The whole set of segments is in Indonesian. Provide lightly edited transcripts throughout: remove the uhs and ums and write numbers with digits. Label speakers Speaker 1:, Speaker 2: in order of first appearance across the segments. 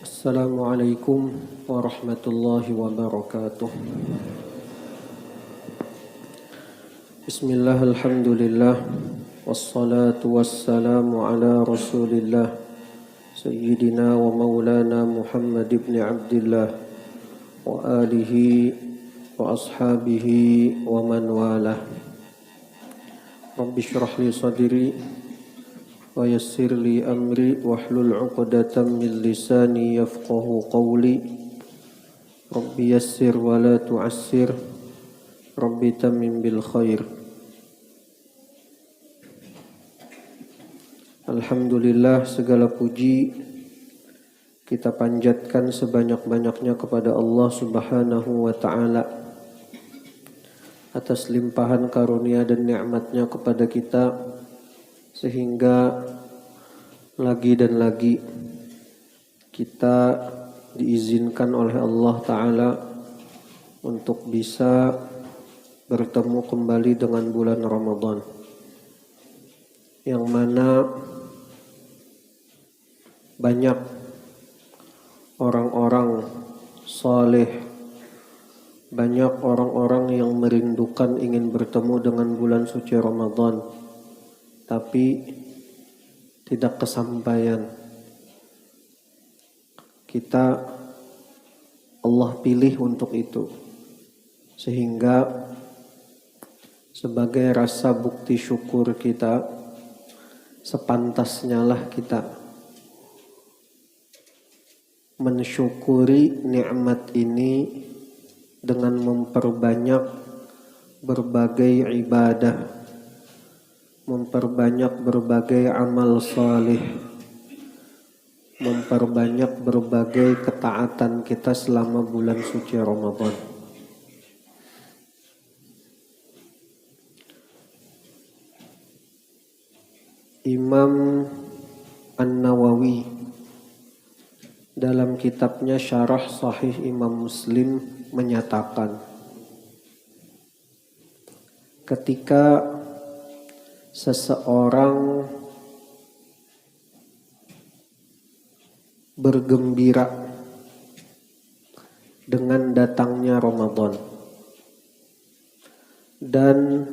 Speaker 1: Assalamualaikum warahmatullahi wabarakatuh. Bismillah, alhamdulillah, wassalatu wassalamu ala rasulillah Sayyidina wa maulana Muhammad ibn Abdillah wa alihi wa ashabihi wa man walah. Rabbi syrah li sadri wa yassir li amri wahlul 'uqdatam min lisani yafqahu qawli. Rabbi yassir wa la tu'assir, Rabbi tamim bil khair. Alhamdulillah, segala puji kita panjatkan sebanyak-banyaknya kepada Allah Subhanahu wa ta'ala atas limpahan karunia dan nikmatnya kepada kita, sehingga lagi dan lagi kita diizinkan oleh Allah Ta'ala untuk bisa bertemu kembali dengan bulan Ramadan, yang mana banyak orang-orang saleh, banyak orang-orang yang merindukan ingin bertemu dengan bulan suci Ramadan, tapi tidak kesampaian. Kita, Allah pilih untuk itu, sehingga sebagai rasa bukti syukur kita, sepantasnya lah kita mensyukuri nikmat ini dengan memperbanyak berbagai ibadah, memperbanyak berbagai amal salih, memperbanyak berbagai ketaatan kita selama bulan suci Ramadan. Imam An-Nawawi dalam kitabnya Syarah Sahih Imam Muslim menyatakan, ketika seseorang bergembira dengan datangnya Ramadan dan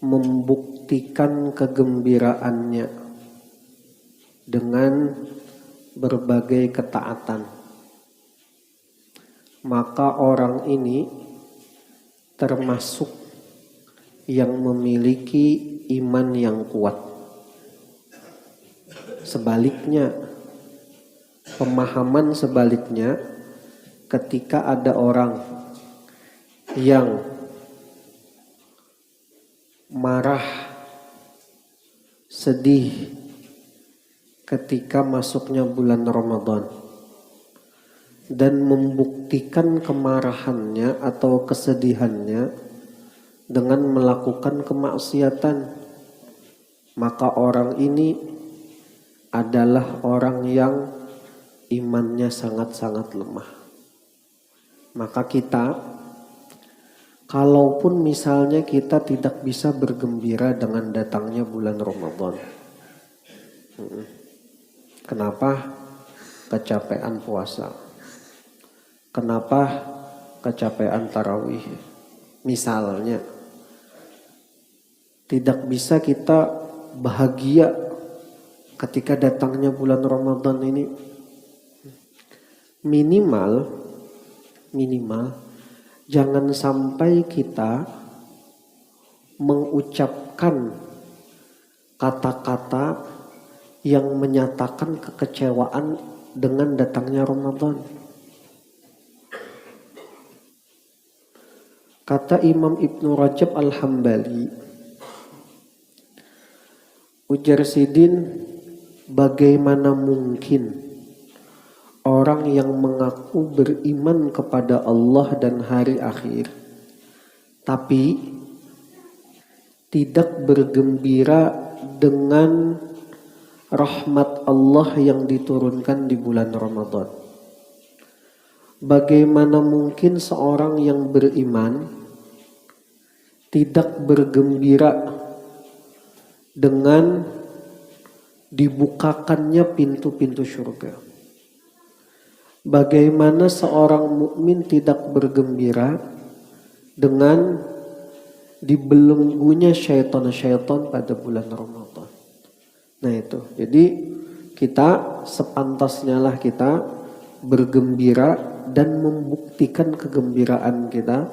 Speaker 1: membuktikan kegembiraannya dengan berbagai ketaatan, maka orang ini termasuk yang memiliki iman yang kuat. Sebaliknya, pemahaman sebaliknya, ketika ada orang yang marah, sedih ketika masuknya bulan Ramadan dan membuktikan kemarahannya atau kesedihannya dengan melakukan kemaksiatan, maka orang ini adalah orang yang imannya sangat-sangat lemah. Maka kita, kalaupun misalnya kita tidak bisa bergembira dengan datangnya bulan Ramadan, kenapa? Kecapean puasa. Kenapa? Kecapean tarawih. Misalnya, tidak bisa kita bahagia ketika datangnya bulan Ramadan ini. Minimal jangan sampai kita mengucapkan kata-kata yang menyatakan kekecewaan dengan datangnya Ramadan. Kata Imam Ibnu Rajab Al-Hambali, ujar Sidin, bagaimana mungkin orang yang mengaku beriman kepada Allah dan hari akhir, tapi tidak bergembira dengan rahmat Allah yang diturunkan di bulan Ramadan. Bagaimana mungkin seorang yang beriman tidak bergembira dengan dibukakannya pintu-pintu surga. Bagaimana seorang mukmin tidak bergembira dengan dibelenggunya syaitan-syaitan pada bulan Ramadan. Nah itu, jadi kita sepantasnya lah kita bergembira dan membuktikan kegembiraan kita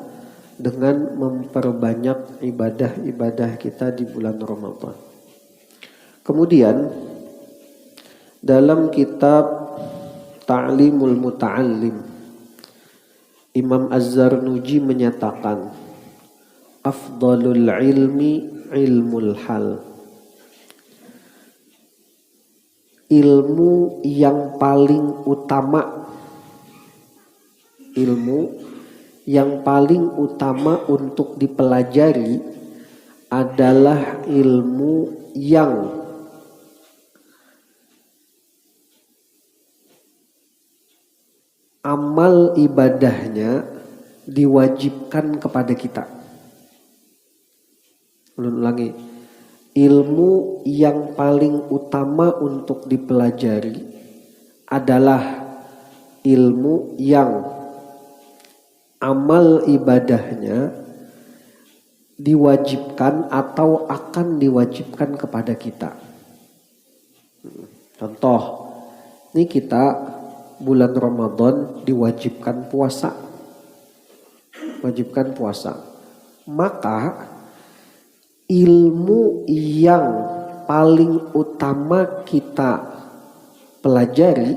Speaker 1: dengan memperbanyak ibadah-ibadah kita di bulan Ramadan. Kemudian dalam kitab Ta'limul Muta'allim, Imam Az-Zarnuji menyatakan afdalul ilmi ilmul hal. Ilmu yang paling utama, ilmu yang paling utama untuk dipelajari adalah ilmu yang amal ibadahnya diwajibkan kepada kita. Ulangi, ilmu yang paling utama untuk dipelajari adalah ilmu yang amal ibadahnya diwajibkan atau akan diwajibkan kepada kita. Contoh, ini kita bulan Ramadan diwajibkan puasa. Wajibkan puasa. Maka ilmu yang paling utama kita pelajari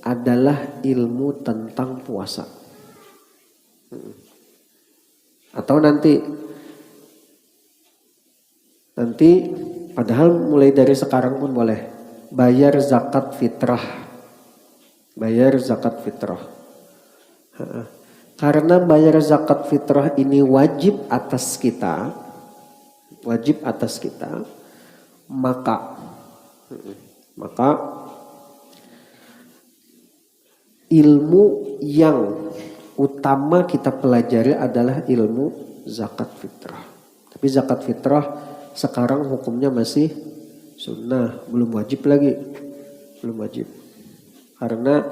Speaker 1: adalah ilmu tentang puasa. Atau nanti padahal mulai dari sekarang pun boleh bayar zakat fitrah. Bayar zakat fitrah. Karena bayar zakat fitrah ini wajib atas kita, maka ilmu yang utama kita pelajari adalah ilmu zakat fitrah. Tapi zakat fitrah sekarang hukumnya masih sunnah, belum wajib lagi. Belum wajib. Karena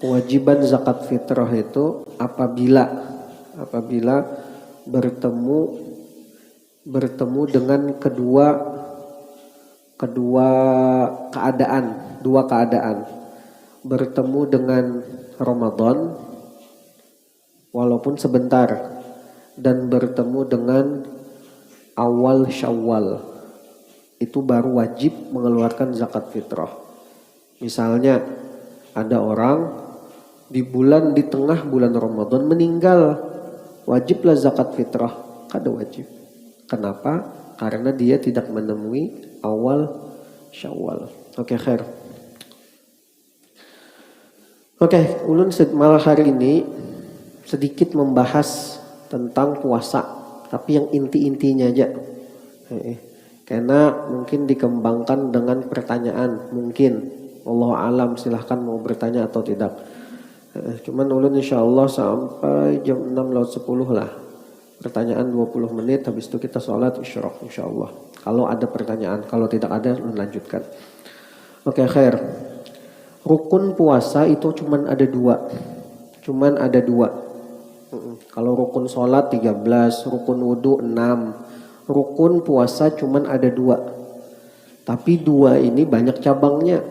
Speaker 1: kewajiban zakat fitrah itu apabila bertemu dengan dua keadaan. Bertemu dengan Ramadan walaupun sebentar dan bertemu dengan awal Syawal. Itu baru wajib mengeluarkan zakat fitrah. Misalnya ada orang di tengah bulan Ramadan meninggal, wajiblah zakat fitrah, kada wajib. Kenapa? Karena dia tidak menemui awal Syawal. Oke, khair. Oke, ulun malah hari ini sedikit membahas tentang puasa, tapi yang inti-intinya aja. Karena mungkin dikembangkan dengan pertanyaan, mungkin Allah alam, silahkan mau bertanya atau tidak. Cuman ulun insyaallah sampai jam 6:10 lah. Pertanyaan 20 menit, habis itu kita sholat isyraq insyaallah. Kalau ada pertanyaan, kalau tidak ada ulun lanjutkan. Oke, khair. Rukun puasa itu cuman ada dua. Kalau rukun sholat 13, rukun wudhu 6. Rukun puasa cuman ada 2. Tapi 2 ini banyak cabangnya.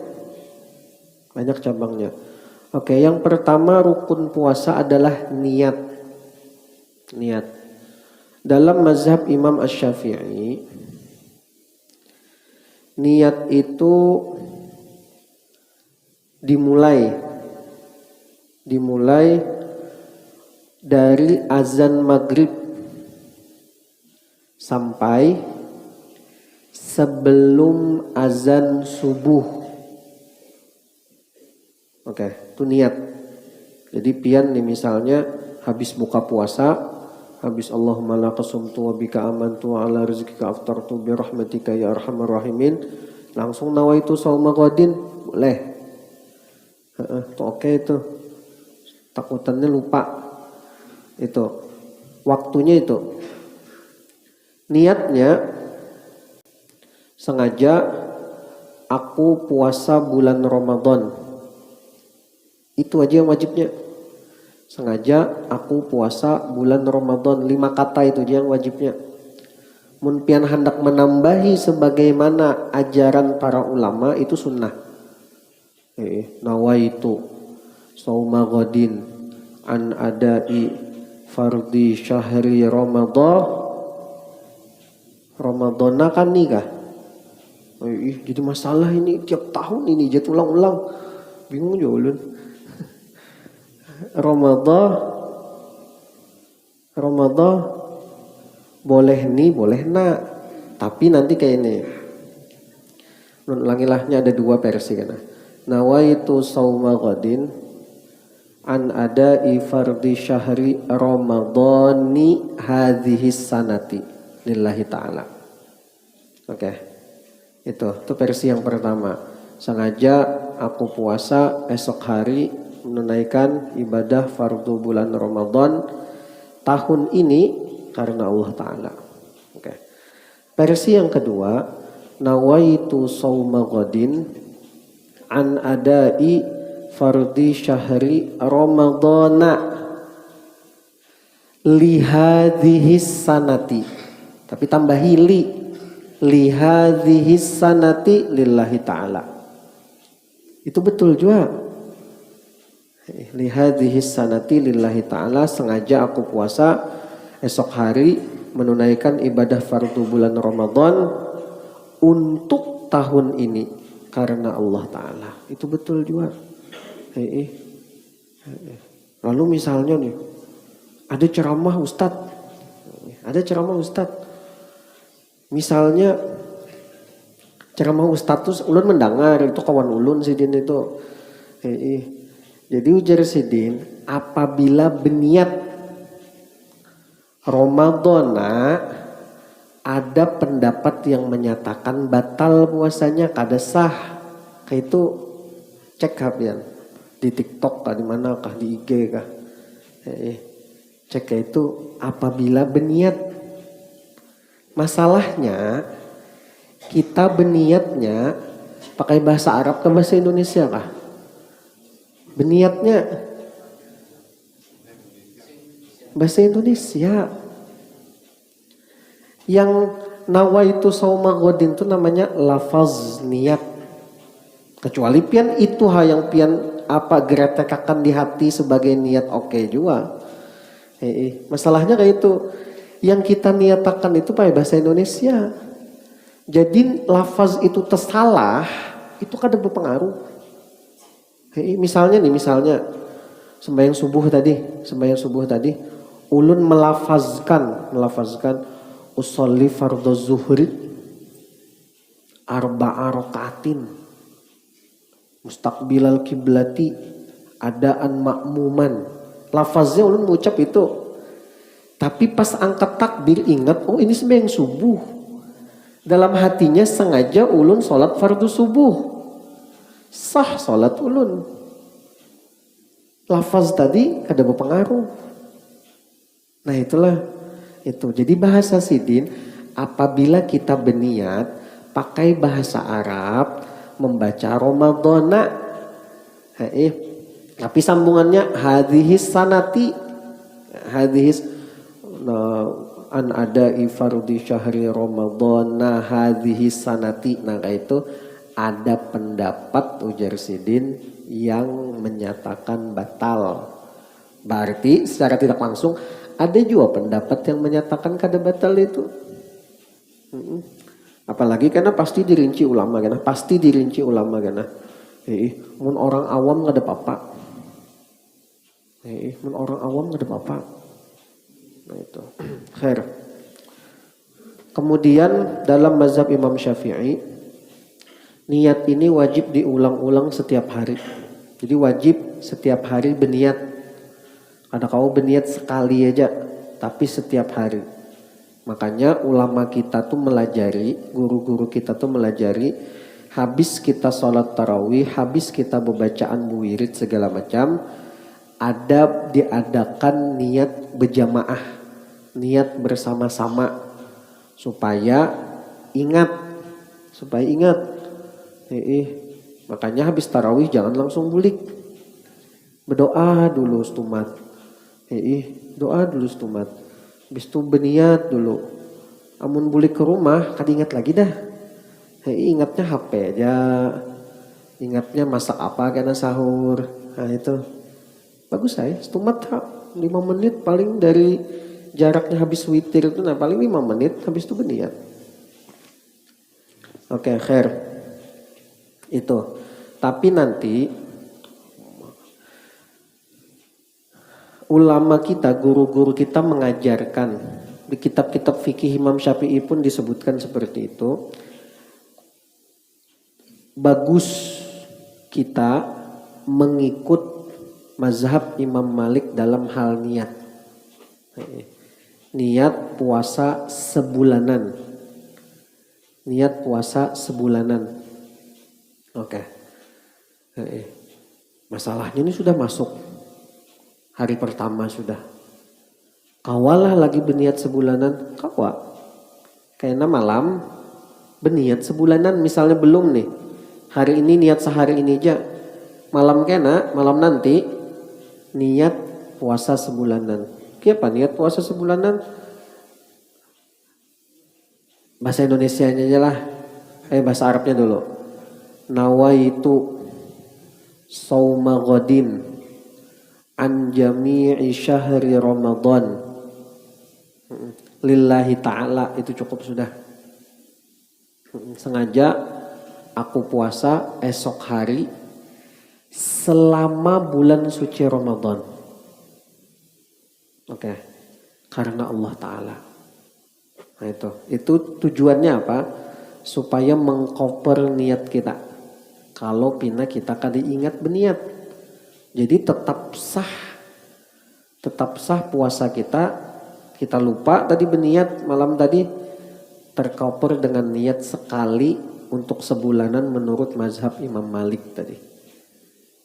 Speaker 1: Oke, yang pertama rukun puasa adalah niat. Dalam mazhab Imam Asy-Syafi'i, niat itu dimulai dari azan maghrib sampai sebelum azan subuh. Oke, itu niat. Jadi pian nih misalnya habis buka puasa, habis Allahumma laka sumtu wa bika amantu wa ala rizqika aftartu bi rahmatika ya arhamar rahimin, langsung nawaitu shauma ghadin, boleh. Itu oke itu. Takutannya lupa. Itu waktunya itu. Niatnya sengaja aku puasa bulan Ramadan. Itu aja yang wajibnya. Sengaja aku puasa bulan Ramadan. 5 kata itu aja yang wajibnya. Mun pian hendak menambahi sebagaimana ajaran para ulama itu sunnah. Nawaitu sauma ghadin an adai fardhi syahri Ramadana kan nikah. Jadi masalah ini tiap tahun ini jadi ulang-ulang. Bingung juga ulun. Ramadan boleh nih, boleh nak. Tapi nanti kayak ini. Ulangilahnya ada 2 versi kan. Nawaitu sauma ghadin an adai fardhi syahri Ramadhani hadhihi sanati lillahi ta'ala. Oke. Itu versi yang pertama. Sengaja aku puasa esok hari menunaikan ibadah fardu bulan Ramadan tahun ini karena Allah Ta'ala. Oke. Versi yang kedua, nawaitu sauma ghadin an adai fardhi syahri Ramadana lihadhihi sanati. Tapi tambahi lihadhihi sanati lillahi ta'ala. Itu betul juga. Lihadhihi sanati lillahi ta'ala, sengaja aku puasa esok hari menunaikan ibadah fardu bulan Ramadan untuk tahun ini karena Allah Ta'ala. Itu betul juga. Lalu misalnya nih, ada ceramah Ustadz. Misalnya ceramah Ustadz tuh ulun mendengar, itu kawan ulun Sidin itu. Jadi ujar Sidin, apabila berniat Ramadana ada pendapat yang menyatakan batal puasanya kada sah. Kayak itu cek kapian di TikTok kah, di mana kah, di IG kah. Cek itu apabila berniat. Masalahnya kita berniatnya pakai bahasa Arab ke bahasa Indonesia kah? Berniatnya bahasa Indonesia. Yang nawaitu sauma ghadin itu namanya lafaz niat. Kecuali pian itu yang pian geretekakan di hati sebagai niat oke juga. Masalahnya kayak itu. Yang kita niatakan itu pakai bahasa Indonesia. Jadi lafaz itu tersalah, itu kada berpengaruh. Misalnya sembahyang subuh tadi, ulun melafazkan usolli fardhu zuhri arba'a rakaatin mustaqbilal kiblati adaan makmuman. Lafaznya ulun mengucap itu. Tapi pas angkat takbir ingat, oh ini sembahyang subuh. Dalam hatinya sengaja ulun sholat fardu subuh. Sah sholat ulun. Lafaz tadi kada berpengaruh. Nah itulah itu. Jadi bahasa Sidin, apabila kita berniat pakai bahasa Arab membaca Ramadana, tapi sambungannya hadhis sanati, hadhis an adai fardhi syahri Ramadana hadhihi sanati. Nah itu ada pendapat ujar Sidin yang menyatakan batal. Berarti secara tidak langsung ada juga pendapat yang menyatakan kada batal itu. Apalagi karena pasti dirinci ulama karena mun orang awam kada apa-apa. Nah itu. Khair. Kemudian dalam mazhab Imam Syafi'i, niat ini wajib diulang-ulang setiap hari. Jadi wajib setiap hari berniat. Ada kau berniat sekali aja, tapi setiap hari. Makanya ulama kita tuh guru-guru kita tuh melajari, habis kita sholat tarawih, habis kita bacaan wirid segala macam, diadakan niat berjamaah. Niat bersama-sama supaya ingat. Makanya habis tarawih jangan langsung bulik. Berdoa dulu stumat. Doa dulu stumat. Habis itu berniat dulu. Amun bulik ke rumah, kad ingat lagi dah. Ingatnya HP aja. Ingatnya masak apa karena sahur. Nah itu. Bagus saya, stumat 5 menit paling dari jaraknya habis witir itu, paling 5 menit habis itu berniat. Oke, khair. Itu. Tapi nanti ulama kita, guru-guru kita mengajarkan di kitab-kitab fikih Imam Syafi'i pun disebutkan seperti itu. Bagus kita mengikut mazhab Imam Malik dalam hal niat. Niat puasa sebulanan. Oke. Masalahnya ini sudah masuk hari pertama sudah. Kawalah lagi berniat sebulanan, kawa. Kayaknya malam berniat sebulanan, misalnya belum nih. Hari ini niat sehari ini aja. Malam nanti niat puasa sebulanan. Kenapa niat puasa sebulanan? Bahasa Indonesianya aja lah. Bahasa Arabnya dulu. Nawaitu sauma ghadin an jami'i syahri Ramadan lillahi ta'ala, itu cukup sudah. Sengaja aku puasa esok hari selama bulan suci Ramadan. Oke. Karena Allah Ta'ala. Nah itu tujuannya apa? Supaya mengcover niat kita. Kalau pina kita kali ingat berniat. Jadi tetap sah puasa kita lupa tadi berniat malam tadi, tercover dengan niat sekali untuk sebulanan menurut mazhab Imam Malik tadi.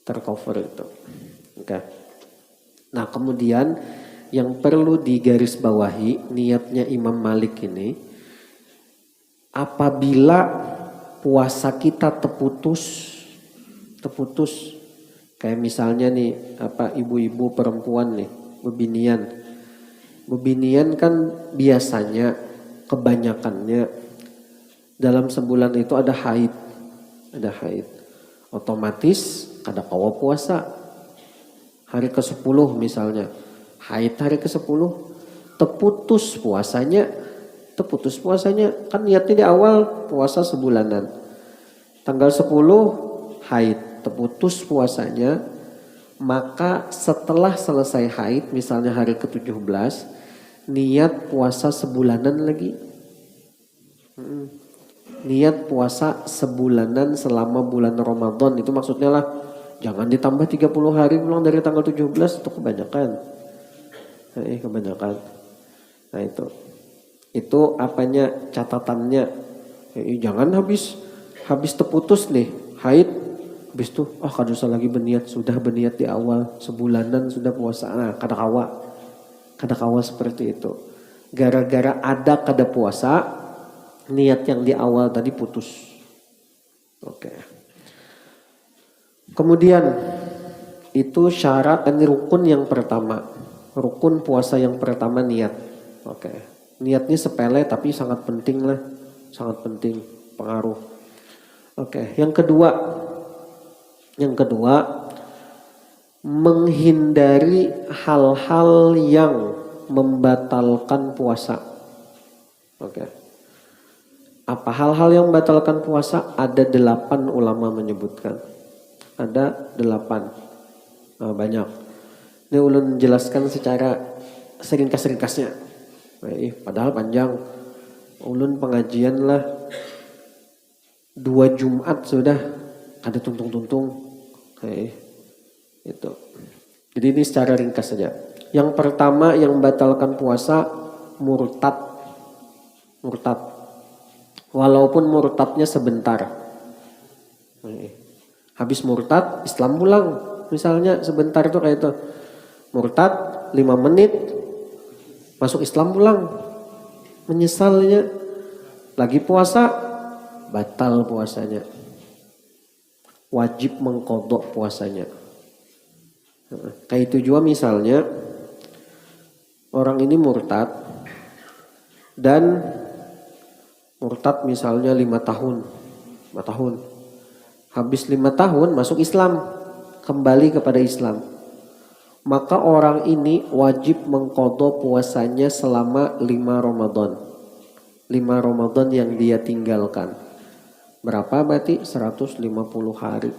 Speaker 1: Tercover itu. Oke. Nah kemudian yang perlu digarisbawahi niatnya Imam Malik ini, apabila puasa kita terputus, kayak misalnya nih ibu-ibu perempuan nih bebinian kan biasanya kebanyakannya dalam sebulan itu ada haid, otomatis kada kawa puasa hari ke-10 misalnya, haid hari ke-10 terputus puasanya kan niatnya di awal puasa sebulanan, tanggal 10 haid terputus puasanya, maka setelah selesai haid misalnya hari ke-17 niat puasa sebulanan lagi. Niat puasa sebulanan selama bulan Ramadan, itu maksudnya lah jangan ditambah 30 hari pulang dari tanggal 17, itu kebanyakan. Nah itu apanya catatannya. Jangan habis terputus nih haid, habis itu kada usah lagi berniat, sudah berniat di awal sebulanan sudah puasa. Nah, kada kawa seperti itu. Gara-gara ada kada puasa, niat yang di awal tadi putus. Oke. Kemudian itu syarat dan rukun yang pertama. Rukun puasa yang pertama niat. Oke. Niatnya sepele tapi sangat penting lah. Sangat penting, pengaruh. Oke, yang kedua menghindari hal-hal yang membatalkan puasa. Oke. Apa hal-hal yang membatalkan puasa? Ada 8 ulama menyebutkan. Ada 8. Banyak. Ini ulun jelaskan secara seringkas-ringkasnya. Padahal panjang. Ulun pengajian lah 2 Jumat sudah ada tuntung-tuntung. Itu. Jadi ini secara ringkas saja. Yang pertama yang membatalkan puasa murtad. Walaupun murtadnya sebentar. Habis murtad Islam pulang. Misalnya sebentar itu kayak itu. Murtad 5 menit masuk Islam pulang. Menyesalnya Lagi puasa, batal puasanya. Wajib mengqadha puasanya. Kayak itu juga misalnya orang ini murtad dan murtad misalnya 5 tahun. 5 tahun. Habis 5 tahun masuk Islam, kembali kepada Islam. Maka orang ini wajib mengqadha puasanya selama 5 Ramadan. 5 Ramadan yang dia tinggalkan. Berapa berarti? 150 hari.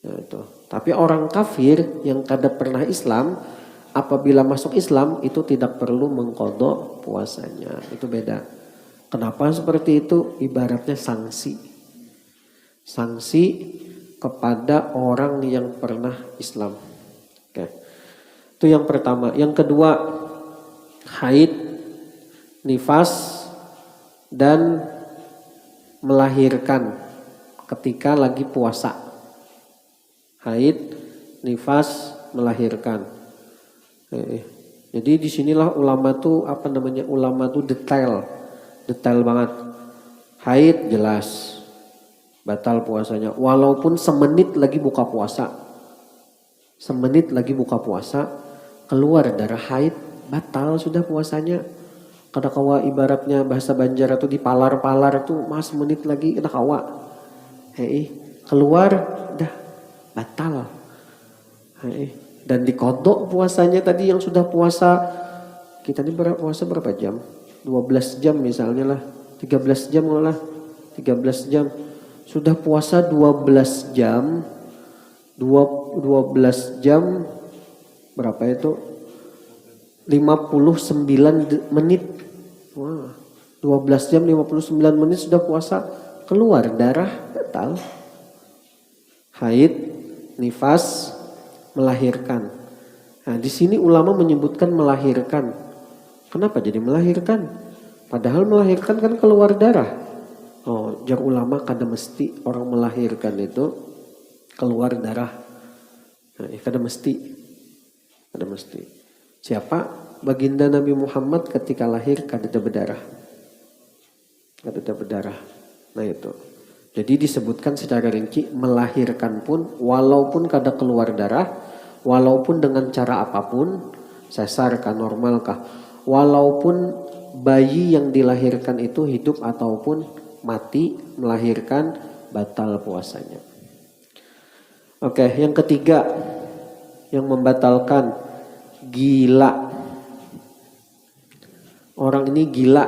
Speaker 1: Ya, itu. Tapi orang kafir yang kada pernah Islam, apabila masuk Islam itu tidak perlu mengqadha puasanya. Itu beda. Kenapa seperti itu? Ibaratnya sanksi. Sanksi kepada orang yang pernah Islam. Oke. Itu yang pertama. Yang kedua, haid, nifas, dan melahirkan ketika lagi puasa. Haid, nifas, melahirkan. Jadi disinilah ulama tuh ulama tuh detail banget. Haid jelas batal puasanya, walaupun semenit lagi buka puasa. Semenit lagi buka puasa, keluar darah haid, batal sudah puasanya. Kada kawa ibaratnya bahasa Banjar tuh dipalar-palar tuh mas menit lagi kada kawa. Keluar dah batal. Dan diqadha puasanya tadi yang sudah puasa. Kita ini puasa berapa jam? 12 jam misalnya lah. 13 jam lah. 13 jam. Sudah puasa 12 jam. 12 jam berapa itu? 59 menit. Wah, 12 jam 59 menit sudah puasa, keluar darah, batal. Haid, nifas, melahirkan. Nah, di sini ulama menyebutkan melahirkan. Kenapa jadi melahirkan? Padahal melahirkan kan keluar darah. Oh, jar ulama kada mesti orang melahirkan itu keluar darah. Nah, kada mesti. Kada mesti. Siapa? Baginda Nabi Muhammad ketika lahir kada ada berdarah. Kada ada berdarah. Nah itu. Jadi disebutkan secara rinci melahirkan pun walaupun kada keluar darah, walaupun dengan cara apapun, sesar kah, normal kah, walaupun bayi yang dilahirkan itu hidup ataupun mati, melahirkan, batal puasanya. Oke, yang ketiga yang membatalkan, gila. Orang ini gila.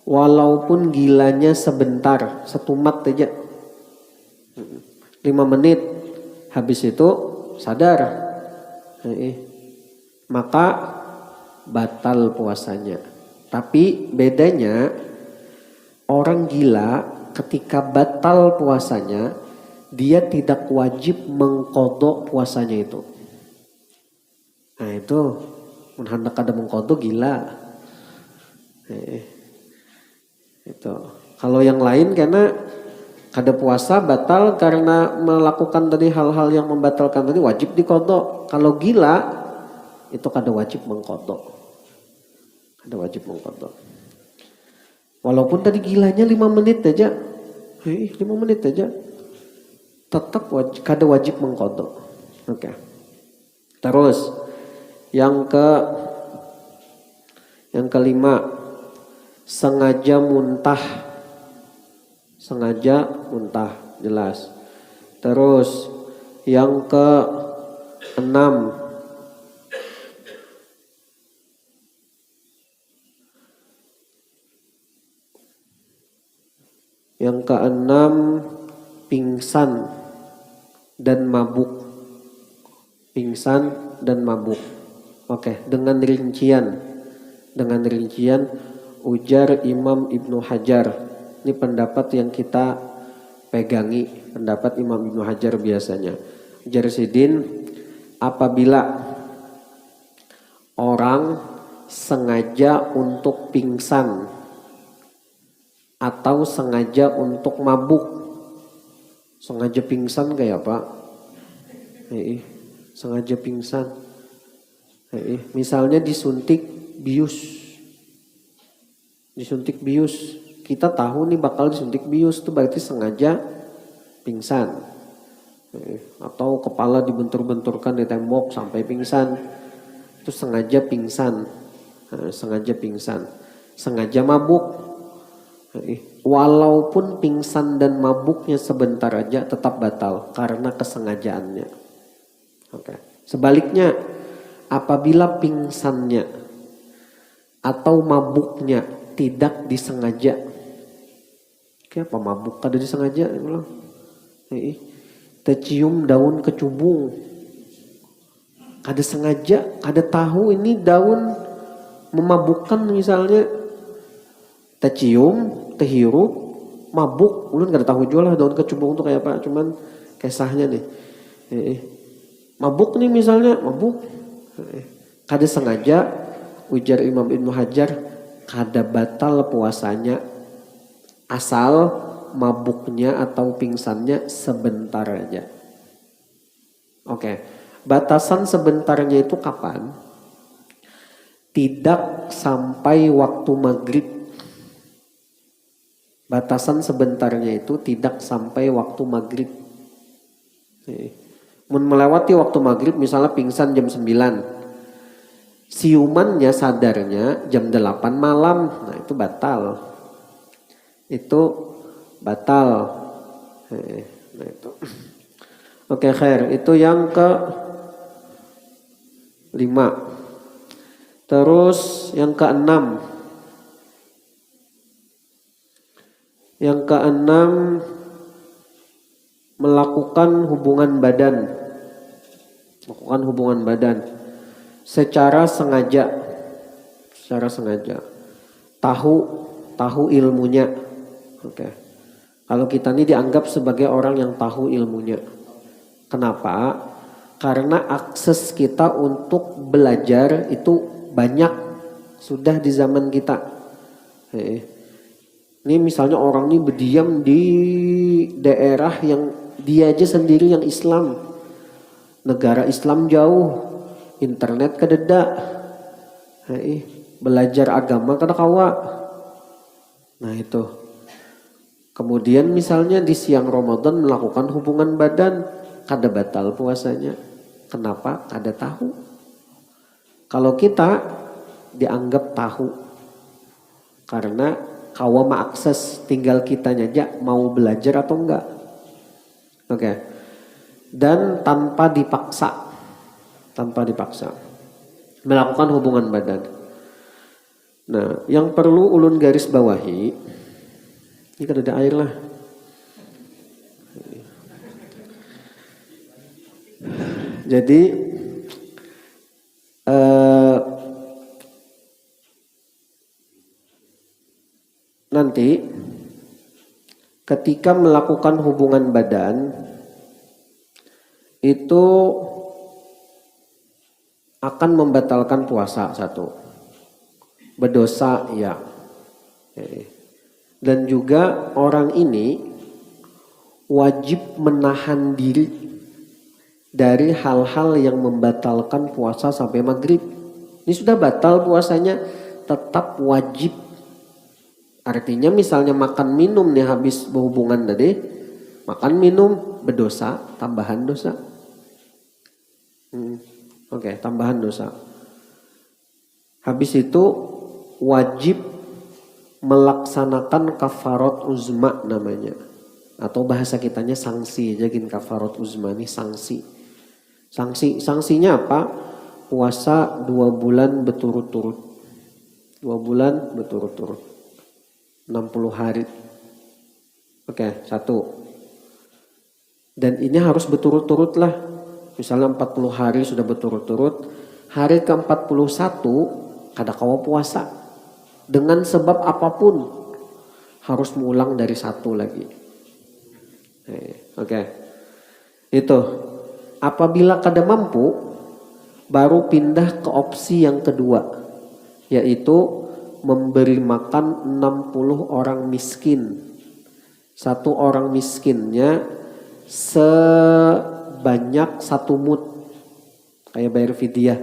Speaker 1: Walaupun gilanya sebentar, setumat aja. 5 menit. Habis itu sadar. Maka batal puasanya. Tapi bedanya orang gila ketika batal puasanya, dia tidak wajib mengqadha puasanya itu. Nah itu hendak kada mengqadha gila. Itu. Kalau yang lain karena kada puasa batal karena melakukan tadi hal-hal yang membatalkan tadi wajib diqadha. Kalau gila itu kada wajib mengqadha. Kada wajib mengqadha. Walaupun tadi gilanya 5 menit aja. 5 menit aja. Tetap kada wajib mengqadha. Oke. Terus yang kelima, sengaja muntah. Sengaja muntah, jelas. Terus yang keenam, pingsan dan mabuk. Pingsan dan mabuk. Oke, dengan rincian ujar Imam Ibnu Hajar. Ini pendapat yang kita pegangi, pendapat Imam Ibnu Hajar biasanya. Ujar Sidin, apabila orang sengaja untuk pingsan atau sengaja untuk mabuk. Sengaja pingsan kayak apa? Sengaja pingsan. Misalnya disuntik bius. disuntik bius. Kita tahu nih bakal disuntik bius, itu berarti sengaja pingsan. Atau kepala dibentur-benturkan di tembok sampai pingsan, itu sengaja pingsan. Sengaja pingsan. Sengaja mabuk. Walaupun pingsan dan mabuknya sebentar aja tetap batal karena kesengajaannya. Oke. Sebaliknya, apabila pingsannya atau mabuknya tidak disengaja. Oke, apa mabuk kada disengaja? Tercium daun kecubung. Kada sengaja, kada tahu ini daun memabukkan misalnya. Tercium, terhirup, mabuk. Ulun kada tahu jual lah daun kecubung itu kayak apa. Cuman kisahnya nih. Mabuk nih misalnya, mabuk. Kada sengaja, ujar Imam Ibnu Hajar, kada batal puasanya. Asal mabuknya atau pingsannya sebentar aja. Oke. Batasan sebentarnya itu kapan? Tidak sampai waktu maghrib. Batasan sebentarnya itu tidak sampai waktu maghrib. Melewati waktu maghrib misalnya pingsan jam 9. Siumannya sadarnya jam 8 malam. Nah itu batal. Itu batal. Nah itu. Oke khair. Itu yang ke 5. Terus yang ke 6. Yang ke-6 melakukan hubungan badan. Melakukan hubungan badan secara sengaja. Secara sengaja. Tahu ilmunya. Oke. Kalau kita ini dianggap sebagai orang yang tahu ilmunya. Kenapa? Karena akses kita untuk belajar itu banyak sudah di zaman kita. Ini misalnya orang ini berdiam di daerah yang dia aja sendiri yang Islam. Negara Islam jauh. Internet kededa. Belajar agama kada kawa. Nah itu. Kemudian misalnya di siang Ramadan melakukan hubungan badan. Kada batal puasanya. Kenapa? Kada tahu. Kalau kita dianggap tahu. Karena kawa mengakses, tinggal kitanya aja mau belajar atau enggak. Oke. Dan tanpa dipaksa. Tanpa dipaksa. Melakukan hubungan badan. Nah, yang perlu ulun garis bawahi. Ini kan ada air lah. Jadi nanti ketika melakukan hubungan badan itu akan membatalkan puasa satu. Berdosa ya. Dan juga orang ini wajib menahan diri dari hal-hal yang membatalkan puasa sampai maghrib. Ini sudah batal puasanya, tetap wajib. Artinya misalnya makan minum nih habis berhubungan tadi, makan minum berdosa, tambahan dosa. Oke, tambahan dosa. Habis itu wajib melaksanakan kafarat uzma namanya. Atau bahasa kitanya sanksi, jadi kafarat uzma ini sanksi. Sanksinya apa? Puasa 2 bulan berturut-turut. 2 bulan berturut-turut. 60 hari. Oke, 1. Dan ini harus berturut-turut lah. Misalnya 40 hari sudah berturut-turut. Hari ke-41 kada kawa puasa. Dengan sebab apapun. Harus mengulang dari 1 lagi. Oke. Itu. Apabila kada mampu, baru pindah ke opsi yang kedua. Yaitu memberi makan 60 orang miskin. 1 orang miskinnya sebanyak 1 mud. Kayak bayar fidyah.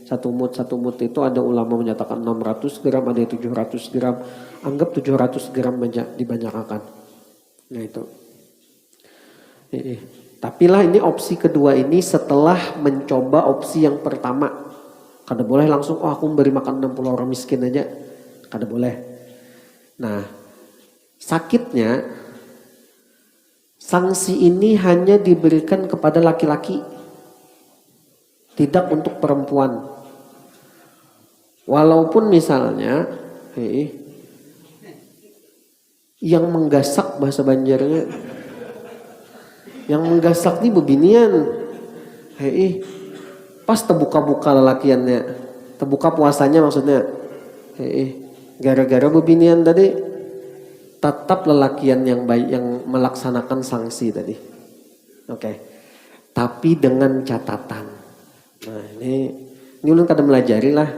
Speaker 1: Satu mut itu ada ulama menyatakan 600 gram, ada yang 700 gram. Anggap 700 gram dibanyakan. Nah itu. Tapi lah ini opsi kedua ini setelah mencoba opsi yang pertama. Kada boleh langsung, aku beri makan 60 orang miskin aja. Kada boleh. Nah, sakitnya sanksi ini hanya diberikan kepada laki-laki. Tidak untuk perempuan. Walaupun misalnya yang menggasak bahasa Banjarnya, yang menggasak nih bebinian. Pas terbuka-buka lelakiannya, terbuka puasanya maksudnya. Gara-gara bebinian tadi, tetap lelakian yang baik yang melaksanakan sanksi tadi. Oke. Tapi dengan catatan. Nah, ini ulun kada melajari lah.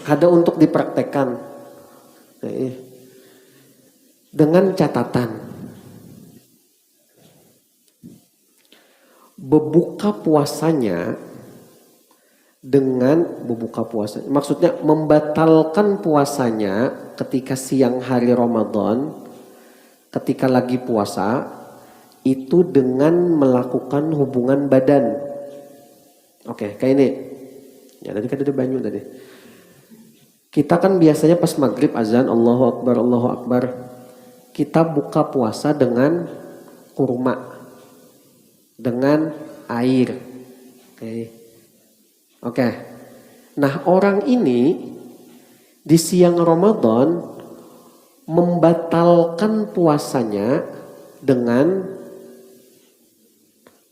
Speaker 1: Kada untuk dipraktekkan. Dengan catatan. Berbuka puasanya maksudnya membatalkan puasanya ketika siang hari Ramadan, ketika lagi puasa, itu dengan melakukan hubungan badan. Oke, kayak ini. Ya tadi kan ada banyu tadi. Kita kan biasanya pas maghrib azan, Allahu Akbar, Allahu Akbar. Kita buka puasa dengan kurma. Dengan air. Oke. Nah, orang ini di siang Ramadan membatalkan puasanya dengan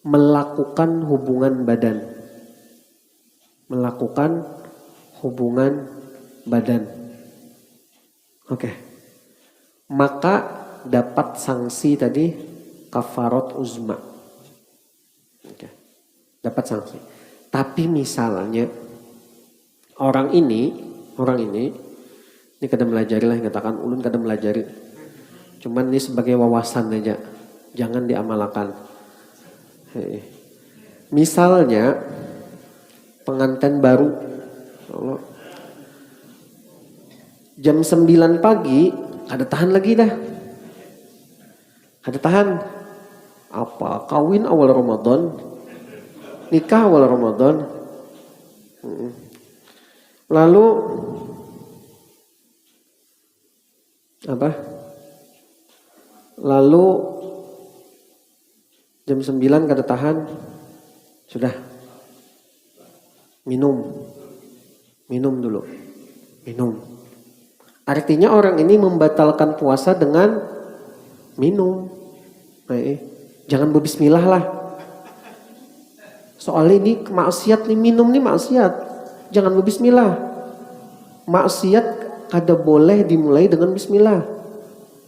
Speaker 1: melakukan hubungan badan. Melakukan hubungan badan. Oke. Maka dapat sanksi tadi kafarat uzma. Oke. Dapat sanksi. Tapi misalnya orang ini kada melajari lah, yang katakan ulun kada melajari. Cuman ini sebagai wawasan aja. Jangan diamalkan. Misalnya pengantin baru jam 9 pagi kada tahan lagi dah. Kada tahan. Apa? Kawin awal Ramadan, nikah awal Ramadan. Lalu apa? Lalu jam 9 kada tahan, sudah minum dulu, minum. Artinya orang ini membatalkan puasa dengan minum. Jangan berbismillah lah. Soalnya ini maksiat nih, minum nih maksiat. Jangan berbismillah. Maksiat kada boleh dimulai dengan bismillah.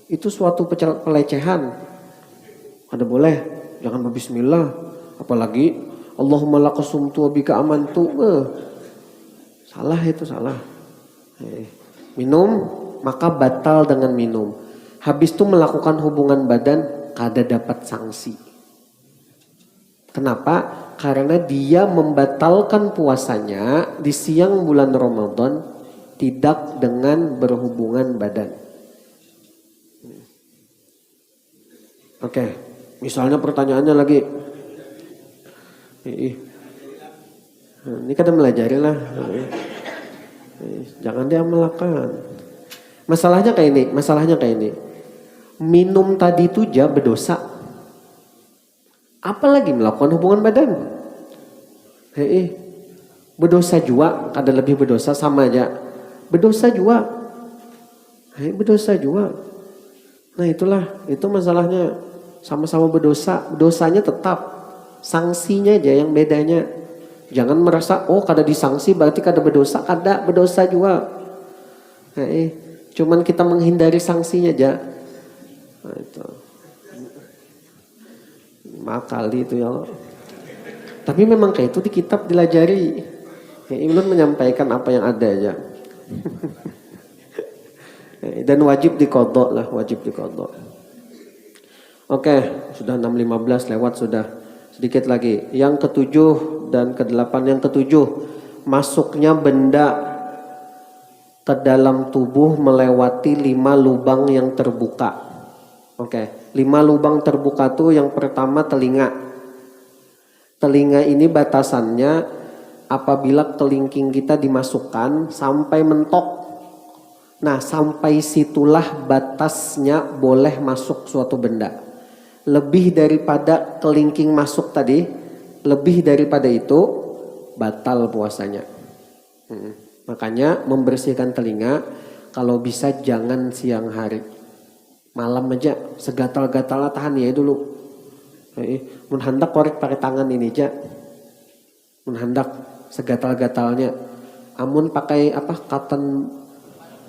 Speaker 1: Itu suatu pelecehan. Kada boleh. Jangan berbismillah. Apalagi Allahumma laqasumtu wa bika amantu. Salah itu, salah. Minum, maka batal dengan minum. Habis itu melakukan hubungan badan, kada dapat sanksi. Kenapa? Karena dia membatalkan puasanya di siang bulan Ramadan tidak dengan berhubungan badan. Oke, misalnya pertanyaannya lagi. Ini kada melajari lah. Jangan diamalkan. Masalahnya kayak ini. Minum tadi itu aja berdosa. Apalagi melakukan hubungan badan. Berdosa juga, kada lebih berdosa, sama aja. Berdosa juga. Berdosa juga. Nah itulah, itu masalahnya. Sama-sama berdosa, dosanya tetap. Sanksinya aja yang bedanya. Jangan merasa, oh kada disanksi berarti kada berdosa. Kada, berdosa juga. Cuman kita menghindari sanksinya aja. Nah, itu. Makali itu ya Allah. Tapi memang kayak itu di kitab dilajari. Ulun menyampaikan apa yang ada aja. Dan wajib diqadha lah, wajib diqadha. Oke, sudah 6.15 lewat sudah. Sedikit lagi. Yang ketujuh dan ke-8, yang ketujuh, masuknya benda ke dalam tubuh melewati 5 lubang yang terbuka. Oke, 5 lubang terbuka tuh yang pertama telinga. Telinga ini batasannya apabila kelingking kita dimasukkan sampai mentok. Nah, sampai situlah batasnya boleh masuk suatu benda. Lebih daripada kelingking masuk tadi, lebih daripada itu batal puasanya. Makanya membersihkan telinga kalau bisa jangan siang hari. Malam aja segatal-gatalnya tahan ya dulu. Mun handak korek pakai tangan ini aja. Mun handak segatal-gatalnya. Amun pakai cotton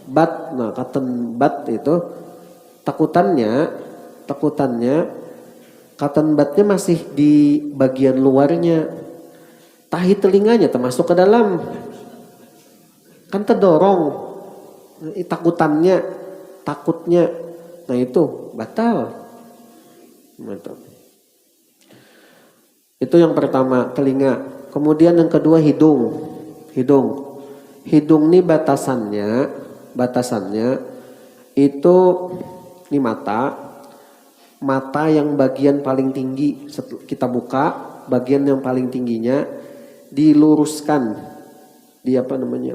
Speaker 1: bud. Nah, cotton bud itu takutannya cotton budnya masih di bagian luarnya. Tahi telinganya termasuk ke dalam. Kan terdorong, takutnya, nah itu batal. Itu yang pertama telinga. Kemudian yang kedua hidung. Hidung ini batasannya itu ini mata yang bagian paling tinggi kita buka, bagian yang paling tingginya diluruskan.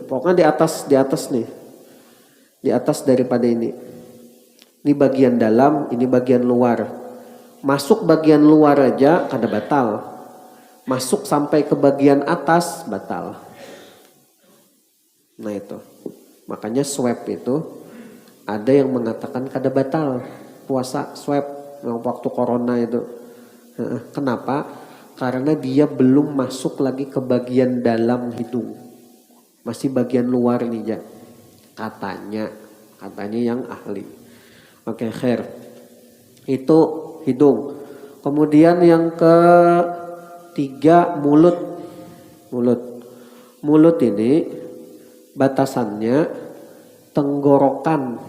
Speaker 1: Pokoknya di atas nih. Di atas daripada ini. Ini bagian dalam, ini bagian luar. Masuk bagian luar aja kada batal. Masuk sampai ke bagian atas batal. Nah itu. Makanya swab itu ada yang mengatakan kada batal puasa swab waktu corona itu. Kenapa? Karena dia belum masuk lagi ke bagian dalam hidung. Masih bagian luar nih ya. Katanya yang ahli. Oke, khair. Itu hidung. Kemudian yang ketiga mulut. Mulut ini batasannya tenggorokan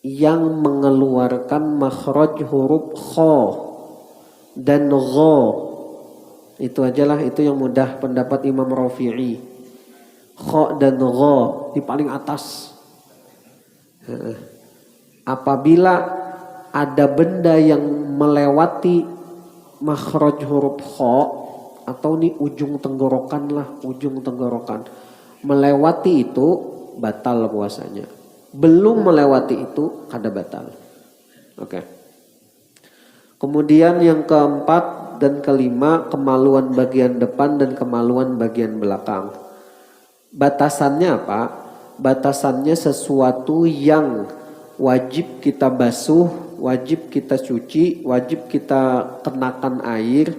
Speaker 1: yang mengeluarkan makhraj huruf kha dan gha. Itu ajalah, itu yang mudah pendapat Imam Rafi'i. Kha dan gha di paling atas. Apabila ada benda yang melewati makhraj huruf kha atau nih ujung tenggorokan, melewati itu batal puasanya. Belum melewati itu kada batal. Oke. Kemudian yang keempat dan kelima kemaluan bagian depan dan kemaluan bagian belakang. Batasannya apa? Batasannya sesuatu yang wajib kita basuh, wajib kita cuci, wajib kita kenakan air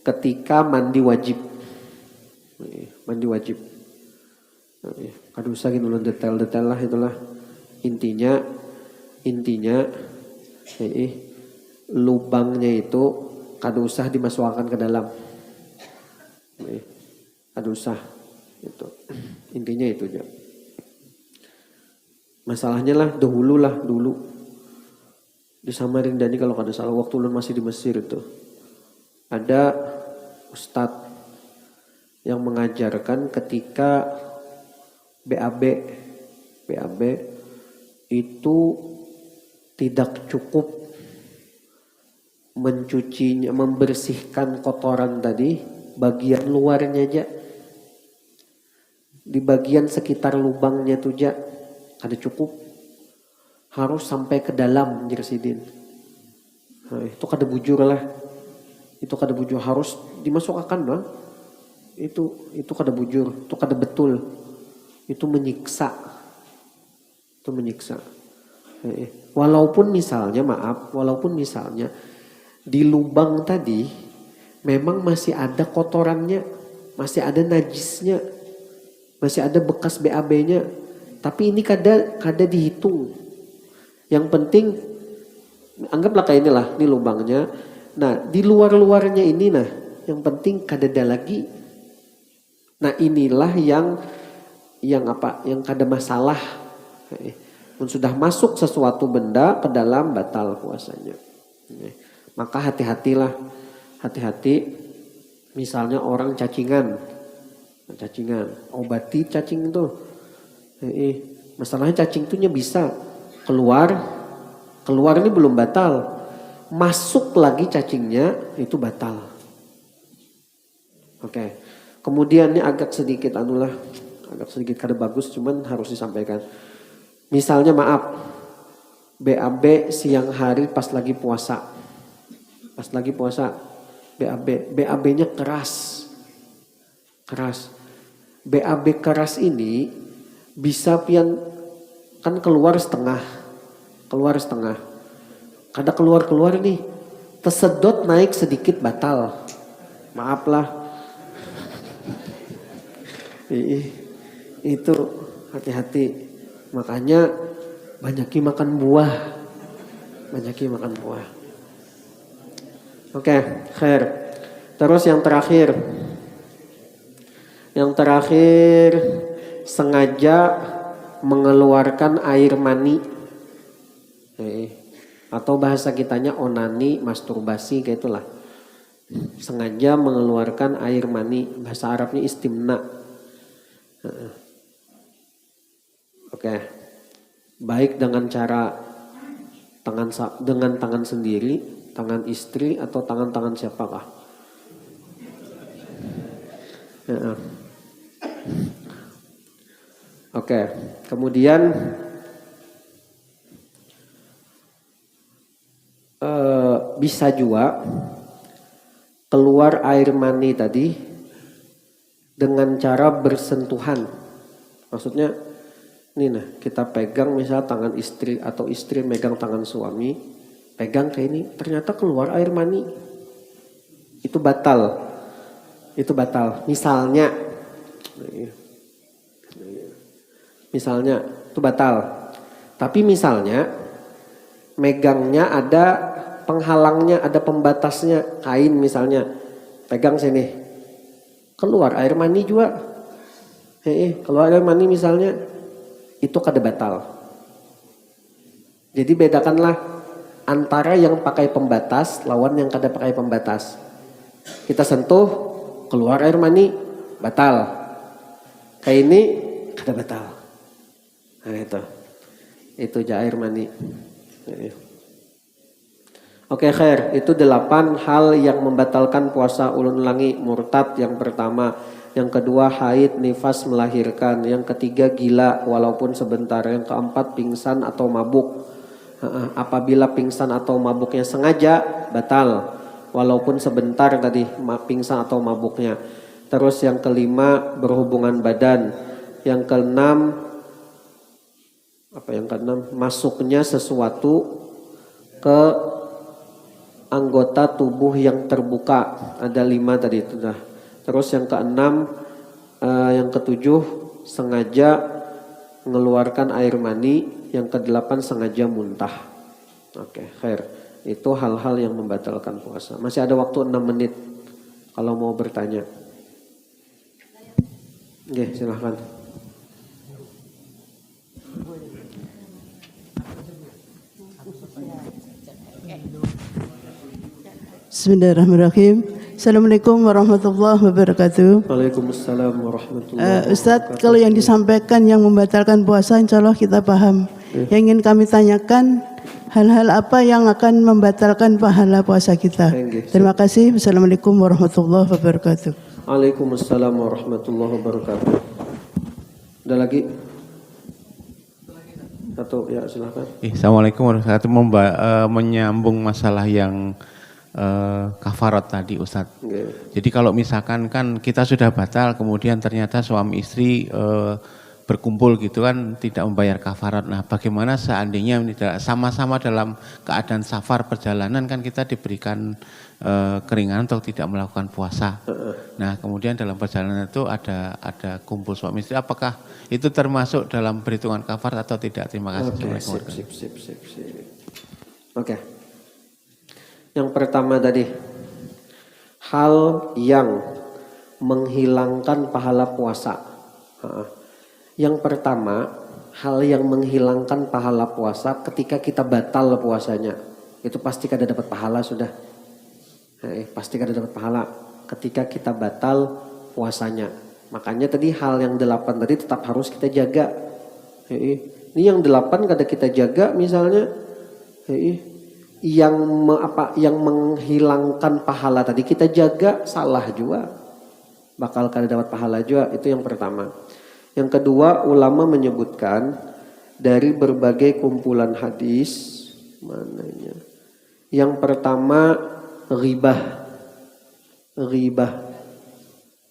Speaker 1: ketika mandi wajib. Mandi wajib. Kada usah gitu detail-detail lah itulah. Intinya lubangnya itu kada usah dimasukkan ke dalam. Kada usah. Itu. Intinya itu aja. Masalahnya dulu. Di Samarinda ini kalau kada salah waktu ulun masih di Mesir itu. Ada ustadz yang mengajarkan ketika BAB itu tidak cukup mencucinya, membersihkan kotoran tadi bagian luarnya aja, di bagian sekitar lubangnya tuh aja ada cukup, harus sampai ke dalam jersidin. Nah, itu kada bujur lah, harus dimasukkan bang. Itu kada bujur, itu kada betul, itu menyiksa. Walaupun misalnya di lubang tadi memang masih ada kotorannya, masih ada najisnya, masih ada bekas BAB-nya, tapi ini kada dihitung. Yang penting anggaplah kayak inilah, ini lubangnya. Nah, di luarnya ini yang penting kada ada lagi. Nah, inilah yang kada masalah. Sudah masuk sesuatu benda ke dalam batal puasanya. Maka hati-hati Misalnya orang cacingan, obati cacing itu. Masalahnya cacing itu bisa keluar ini belum batal, masuk lagi cacingnya itu batal. Oke. Kemudian ini agak sedikit kada bagus, cuman harus disampaikan. Misalnya maaf, BAB siang hari pas lagi puasa, BAB-nya keras. BAB keras ini bisa pian kan keluar setengah. Kada keluar nih, tersedot naik sedikit batal. Maaf lah. Itu hati-hati. Makanya banyaki makan buah. Oke, khair. Terus yang terakhir sengaja mengeluarkan air mani. Atau bahasa kitanya onani, masturbasi kayak itulah. Sengaja mengeluarkan air mani, bahasa Arabnya istimna. Oke. Baik dengan cara dengan tangan sendiri, tangan istri atau tangan siapakah. Oke. Kemudian bisa juga keluar air mani tadi dengan cara bersentuhan. Maksudnya kita pegang misal tangan istri atau istri megang tangan suami, pegang kayak ini, ternyata keluar air mani. Itu batal. Misalnya itu batal. Tapi misalnya megangnya ada penghalangnya, ada pembatasnya, kain misalnya. Pegang sini. Keluar air mani juga. Keluar air mani misalnya, itu kada batal. Jadi bedakanlah antara yang pakai pembatas lawan yang kada pakai pembatas. Kita sentuh, keluar air mani, batal. Kayak ini kada batal. Nah itu air mani. Oke, khair. Itu 8 hal yang membatalkan puasa ulun ulangi. Murtad yang pertama. Yang kedua haid, nifas, melahirkan. Yang ketiga gila walaupun sebentar. Yang keempat pingsan atau mabuk. Apabila pingsan atau mabuknya sengaja, batal. Walaupun sebentar tadi pingsan atau mabuknya. Terus yang kelima berhubungan badan. Yang keenam masuknya sesuatu ke anggota tubuh yang terbuka. Ada 5 tadi itu dah. Terus yang keenam, yang ketujuh sengaja mengeluarkan air mani. Yang kedelapan sengaja muntah. Oke, khair. Itu hal-hal yang membatalkan puasa. Masih ada waktu 6 menit kalau mau bertanya. Oke, silahkan.
Speaker 2: Bismillahirrahmanirrahim. Assalamualaikum warahmatullahi wabarakatuh.
Speaker 1: Waalaikumsalam warahmatullahi wabarakatuh.
Speaker 2: Ustadz, kalau yang disampaikan yang membatalkan puasa insya Allah kita paham. Yang ingin kami tanyakan, hal-hal apa yang akan membatalkan pahala puasa kita? Terima kasih. Wassalamualaikum warahmatullahi wabarakatuh.
Speaker 1: Waalaikumsalam warahmatullahi wabarakatuh. Ada lagi? Atau ya silakan.
Speaker 3: Assalamualaikum warahmatullahi wabarakatuh. Menyambung masalah yang kafarat tadi Ustadz. Jadi kalau misalkan kan kita sudah batal kemudian ternyata suami istri berkumpul gitu kan tidak membayar kafarat. Nah bagaimana seandainya sama-sama dalam keadaan safar perjalanan kan kita diberikan keringanan untuk tidak melakukan puasa. Nah kemudian dalam perjalanan itu ada kumpul suami istri, apakah itu termasuk dalam perhitungan kafarat atau tidak? Terima kasih.
Speaker 1: Sip. Oke. Yang pertama tadi, hal yang menghilangkan pahala puasa. Yang pertama, hal yang menghilangkan pahala puasa ketika kita batal puasanya. Itu pasti kada dapat pahala sudah. Pasti kada dapat pahala. ketika kita batal puasanya. Makanya tadi hal yang 8 tadi tetap harus kita jaga. Ini yang 8 kada kita jaga misalnya, yang menghilangkan pahala tadi kita jaga salah juga, bakal kada dapat pahala juga. Itu yang pertama. Yang kedua, ulama menyebutkan dari berbagai kumpulan hadis, mananya? Yang pertama ghibah.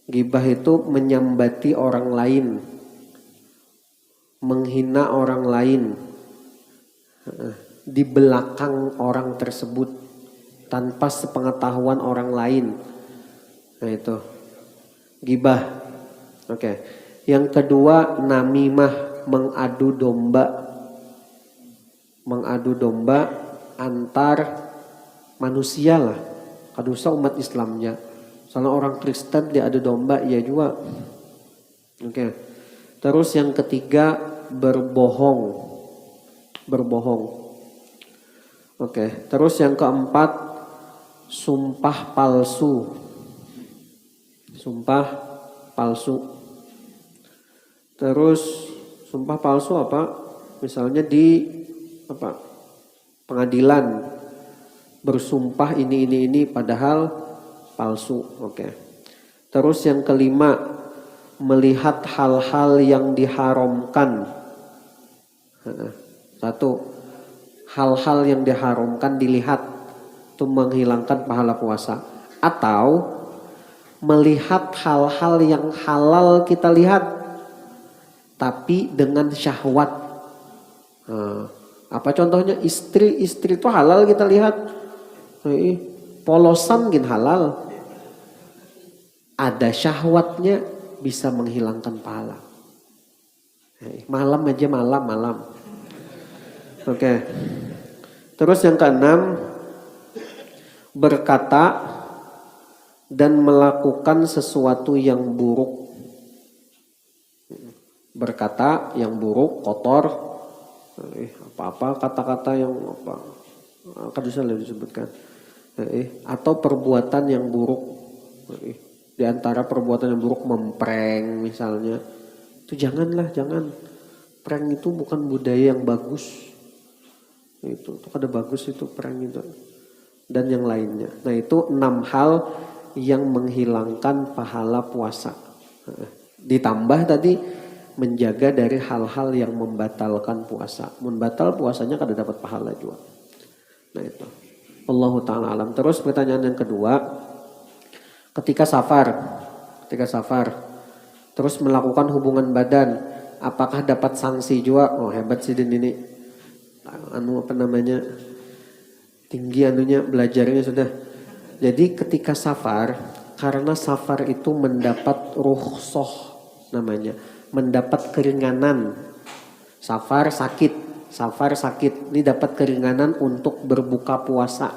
Speaker 1: Ghibah itu menyambati orang lain, menghina orang lain di belakang orang tersebut tanpa sepengetahuan orang lain. Nah itu ghibah. Oke. Yang kedua namimah, mengadu domba antar manusia lah. Kada usah umat Islamnya. Soalnya orang Kristen dia adu domba, iya juga. Oke. Terus yang ketiga berbohong. Oke. Terus yang keempat sumpah palsu. Terus sumpah palsu apa? Misalnya di pengadilan bersumpah ini padahal palsu. Oke. Terus yang kelima melihat hal-hal yang diharamkan. Satu, hal-hal yang diharamkan dilihat itu menghilangkan pahala puasa. Atau melihat hal-hal yang halal kita lihat tapi dengan syahwat. Apa contohnya? Istri itu halal kita lihat. Polosan gin halal. Ada syahwatnya bisa menghilangkan pahala. Malam aja malam. Oke. Terus yang keenam berkata dan melakukan sesuatu yang buruk. Berkata yang buruk, kotor, apa-apa kata-kata yang apa, kan bisa disebutkan, atau perbuatan yang buruk. Di antara perbuatan yang buruk memprank misalnya, itu jangan. Prank itu bukan budaya yang bagus. Itu ada bagus itu prank itu dan yang lainnya. Nah itu 6 hal yang menghilangkan pahala puasa. Ditambah tadi menjaga dari hal-hal yang membatalkan puasa. Membatal puasanya kada dapat pahala juga. Nah itu. Wallahu ta'ala alam. Terus pertanyaan yang kedua, ketika safar terus melakukan hubungan badan, apakah dapat sanksi juga? Oh hebat sih ini. Tinggi belajarnya sudah. Jadi ketika safar, karena safar itu mendapat rukhsah namanya, mendapat keringanan. Safar sakit, ini dapat keringanan untuk berbuka puasa.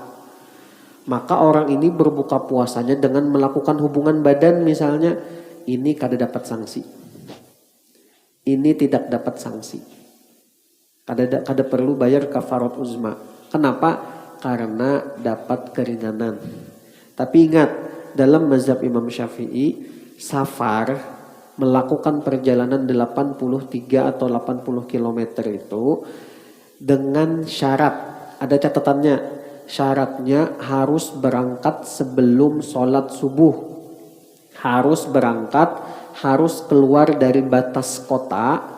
Speaker 1: Maka orang ini berbuka puasanya dengan melakukan hubungan badan misalnya, ini kada dapat sanksi. Ini tidak dapat sanksi. Kada perlu bayar kafarat uzma. Kenapa? Karena dapat keringanan. Tapi ingat, dalam mazhab Imam Syafi'i, safar melakukan perjalanan 83 atau 80 km itu dengan syarat. Ada catatannya. Syaratnya harus berangkat sebelum sholat subuh. Harus keluar dari batas kota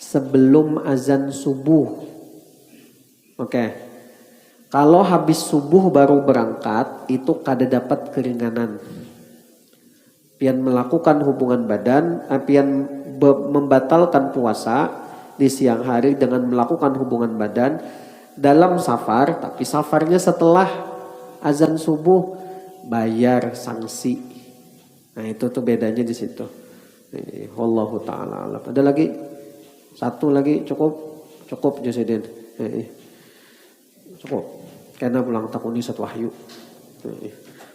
Speaker 1: sebelum azan subuh. Oke. Kalau habis subuh baru berangkat, itu kada dapat keringanan. Pian melakukan hubungan badan, pian membatalkan puasa di siang hari dengan melakukan hubungan badan dalam safar, tapi safarnya setelah azan subuh, bayar sanksi. Nah itu tuh bedanya di situ. Wallahu ta'ala alam. Ada lagi? Satu lagi cukup Josedin. Cukup. Karena pulang takuni satu wahyu.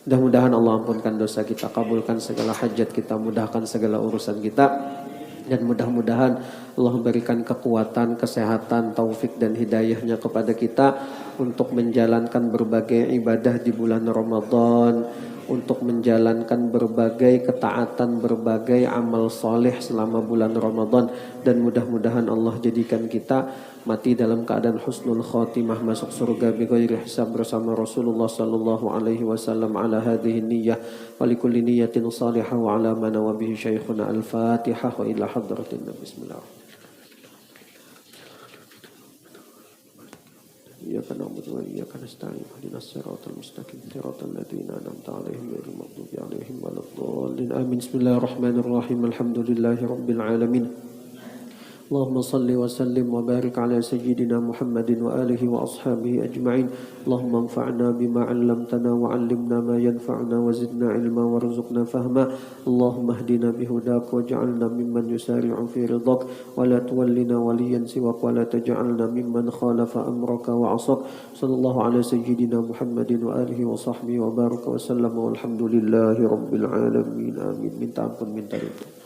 Speaker 1: Mudah-mudahan Allah ampunkan dosa kita, kabulkan segala hajat kita, mudahkan segala urusan kita. Dan mudah-mudahan Allah memberikan kekuatan, kesehatan, taufik dan hidayahnya kepada kita untuk menjalankan berbagai ibadah di bulan Ramadan. untuk menjalankan berbagai ketaatan, berbagai amal soleh selama bulan Ramadan, dan mudah-mudahan Allah jadikan kita mati dalam keadaan husnul khotimah, masuk surga bighairi hisab bersama Rasulullah sallallahu alaihi wasallam ala hadhihi niyyah wa likulli niyyatin salihah wa ala ma nawa bihi syaikhuna al-Fatihah wa ila hadratin bismillah. إياك نعبد وإياك نستعين اهدنا الصراط المستقيم صراط الذين أنعمت عليهم غير المغضوب عليهم ولا الضالين آمين. بسم الله الرحمن الرحيم الحمد لله رب العالمين اللهم صل وسلم وبارك على سيدنا محمد وآله وأصحابه أجمعين اللهم انفعنا بما علمتنا وعلمنا ما ينفعنا وزدنا علما وارزقنا فهما اللهم اهدنا بهداك واجعلنا ممن يسارع في رضاك ولا تولنا وليا سواك ولا تجعلنا ممن خالف أمرك وعصاك صلى الله على سيدنا محمد وآله وصحبه وبارك وسلم والحمد لله رب العالمين آمين. Minta ampun, minta ridho.